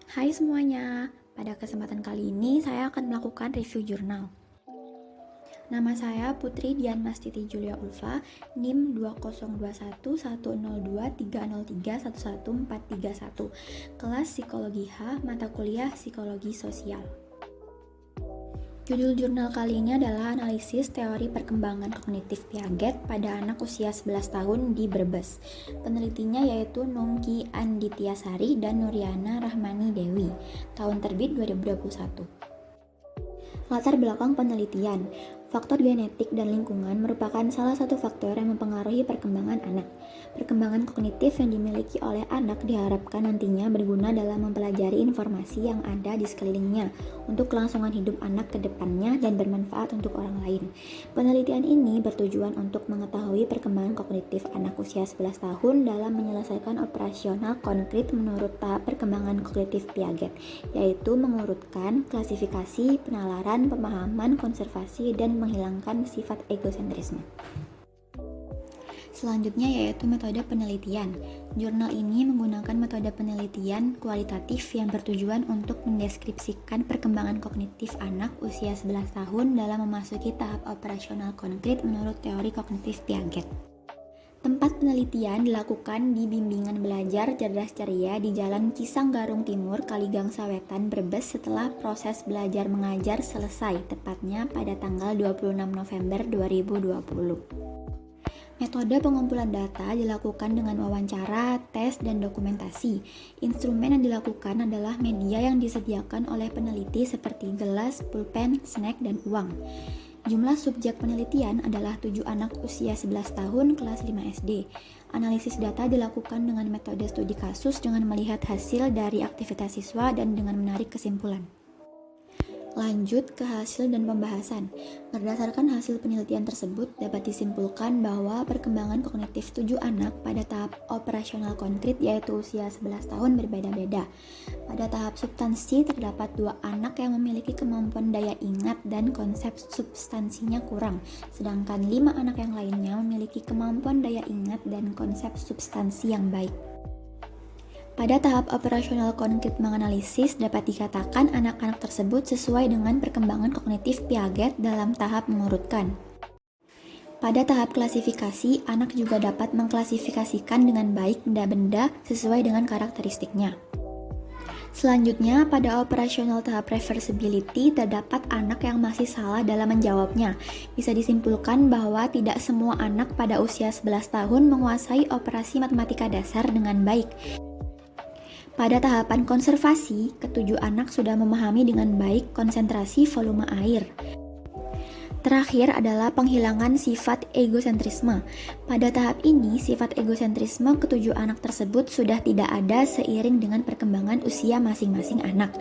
Hai semuanya, pada kesempatan kali ini saya akan melakukan review jurnal. Nama saya Putri Dian Mastiti Julia Ulfa, NIM 202110230311431, kelas Psikologi H, mata kuliah Psikologi Sosial. Judul jurnal kali ini adalah analisis teori perkembangan kognitif Piaget pada anak usia 11 tahun di Brebes. Penelitinya yaitu Nungki Andityasari dan Nuriana Rahmani Dewi. Tahun terbit 2021. Latar belakang penelitian. Faktor genetik dan lingkungan merupakan salah satu faktor yang mempengaruhi perkembangan anak. Perkembangan kognitif yang dimiliki oleh anak diharapkan nantinya berguna dalam mempelajari informasi yang ada di sekelilingnya untuk kelangsungan hidup anak ke depannya dan bermanfaat untuk orang lain. Penelitian ini bertujuan untuk mengetahui perkembangan kognitif anak usia 11 tahun dalam menyelesaikan operasional konkret menurut tahap perkembangan kognitif Piaget, yaitu mengurutkan, klasifikasi, penalaran, pemahaman, konservasi, dan menghilangkan sifat egosentrisme. Selanjutnya yaitu metode penelitian. Jurnal ini menggunakan metode penelitian kualitatif yang bertujuan untuk mendeskripsikan perkembangan kognitif anak usia 11 tahun dalam memasuki tahap operasional konkret menurut teori kognitif Piaget. Tempat penelitian dilakukan di Bimbingan Belajar Cerdas Ceria di Jalan Cisanggarung Timur, Kaligang Sawetan, Brebes setelah proses belajar mengajar selesai, tepatnya pada tanggal 26 November 2020. Metode pengumpulan data dilakukan dengan wawancara, tes, dan dokumentasi. Instrumen yang dilakukan adalah media yang disediakan oleh peneliti seperti gelas, pulpen, snack, dan uang. Jumlah subjek penelitian adalah 7 anak usia 11 tahun kelas 5 SD. Analisis data dilakukan dengan metode studi kasus dengan melihat hasil dari aktivitas siswa dan dengan menarik kesimpulan. Lanjut ke hasil dan pembahasan. Berdasarkan hasil penelitian tersebut, dapat disimpulkan bahwa perkembangan kognitif 7 anak pada tahap operasional konkret yaitu usia 11 tahun berbeda-beda. Pada tahap substansi terdapat 2 anak yang memiliki kemampuan daya ingat dan konsep substansinya kurang, sedangkan 5 anak yang lainnya memiliki kemampuan daya ingat dan konsep substansi yang baik. Pada tahap operasional konkret menganalisis, dapat dikatakan anak-anak tersebut sesuai dengan perkembangan kognitif Piaget dalam tahap mengurutkan. Pada tahap klasifikasi, anak juga dapat mengklasifikasikan dengan baik benda-benda sesuai dengan karakteristiknya. Selanjutnya, pada operasional tahap reversibility, terdapat anak yang masih salah dalam menjawabnya. Bisa disimpulkan bahwa tidak semua anak pada usia 11 tahun menguasai operasi matematika dasar dengan baik. Pada tahapan konservasi, ketujuh anak sudah memahami dengan baik konsentrasi volume air. Terakhir adalah penghilangan sifat egosentrisme. Pada tahap ini, sifat egosentrisme ketujuh anak tersebut sudah tidak ada seiring dengan perkembangan usia masing-masing anak.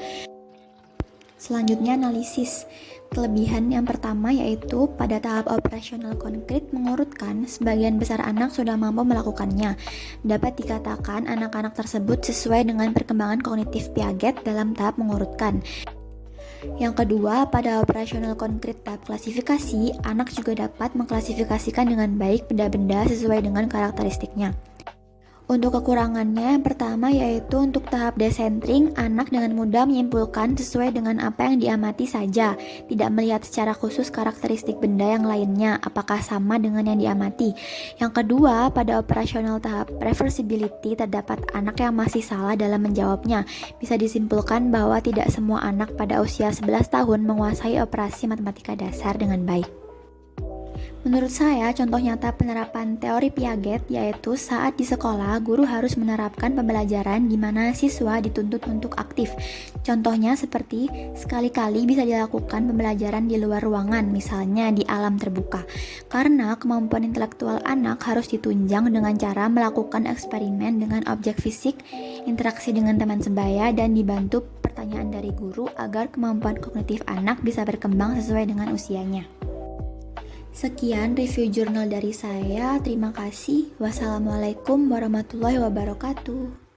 Selanjutnya analisis. Kelebihan yang pertama yaitu pada tahap operasional konkret mengurutkan, sebagian besar anak sudah mampu melakukannya. Dapat dikatakan anak-anak tersebut sesuai dengan perkembangan kognitif Piaget dalam tahap mengurutkan. Yang kedua, pada operasional konkret tahap klasifikasi, anak juga dapat mengklasifikasikan dengan baik benda-benda sesuai dengan karakteristiknya. Untuk kekurangannya, yang pertama yaitu untuk tahap desentring, anak dengan mudah menyimpulkan sesuai dengan apa yang diamati saja, tidak melihat secara khusus karakteristik benda yang lainnya, apakah sama dengan yang diamati. Yang kedua, pada operasional tahap reversibility, terdapat anak yang masih salah dalam menjawabnya. Bisa disimpulkan bahwa tidak semua anak pada usia 11 tahun menguasai operasi matematika dasar dengan baik. Menurut saya, contoh nyata penerapan teori Piaget yaitu saat di sekolah, guru harus menerapkan pembelajaran di mana siswa dituntut untuk aktif. Contohnya seperti sekali-kali bisa dilakukan pembelajaran di luar ruangan, misalnya di alam terbuka. Karena kemampuan intelektual anak harus ditunjang dengan cara melakukan eksperimen dengan objek fisik, interaksi dengan teman sebaya, dan dibantu pertanyaan dari guru agar kemampuan kognitif anak bisa berkembang sesuai dengan usianya. Sekian review jurnal dari saya. Terima kasih. Wassalamualaikum warahmatullahi wabarakatuh.